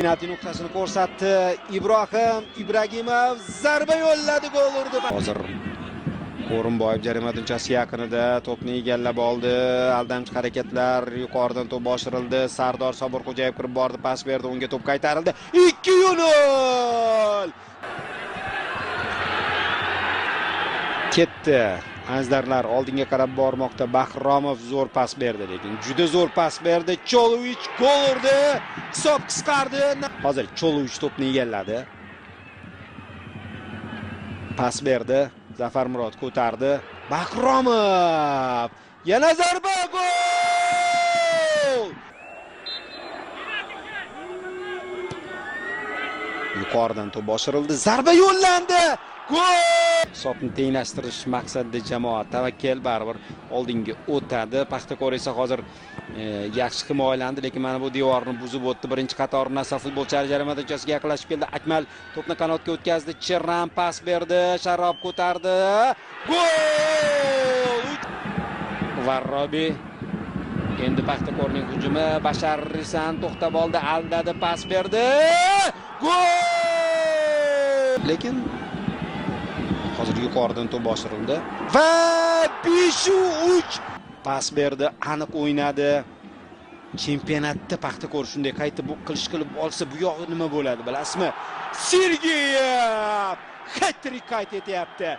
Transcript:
Penalti nuqtasini ko'rsatdi. Ibrohim Ibragimov zarba yo'lladi, gol urdi. Hozir O'rinboyev jarima dunchasi yaqinida to'pni egallab oldi. Aldamchi harakatlar, yuqoridan to'p boshirildi. Sardor Sobirxo'jayev kirib bordi, pas berdi, unga to'p qaytarildi. 2-0 ketdi. Azdarlar oldinga qarab bormoqda. Bahromov zo'r pas berdi, lekin juda zo'r pas berdi. Cholovich gol urdi. Hisob qisqardi. Hozir Cholovich to'pni egalladi. Pas berdi. Zafar Murod ko'tardi. Bahromov yana zarba, gol! Yuqoridan to'p boshirildi. Zarba yo'llandi. Gol! Hisobni tenglashtirish maqsadida jamoa tavakkal baribir oldinga o'tadi. Paxtakor esa hozir yaxshi himoyalandi, lekin mana bu devorni buzib o'tdi. Birinchi qator Nasaf futbolchilari jarima dunchasiga yaqinlashib keldi. Akmal to'pni qanotga o'tkazdi. Cherran pas berdi. Sharob ko'tardi. Gol! Varrobi endi Paxtakorning hujumi. Bashar Risan to'xtab oldi, aldadi, pas berdi. Gol! Lekin hozir yuqoridan to'p boshirildi va 5-3 pas berdi, aniq o'ynadi. Chempionatda Paxtakor shunday qaytib bu qilib olsa, bu yog'i nima bo'ladi, bilasizmi? Sergeyev hat-trik qayd etyapti.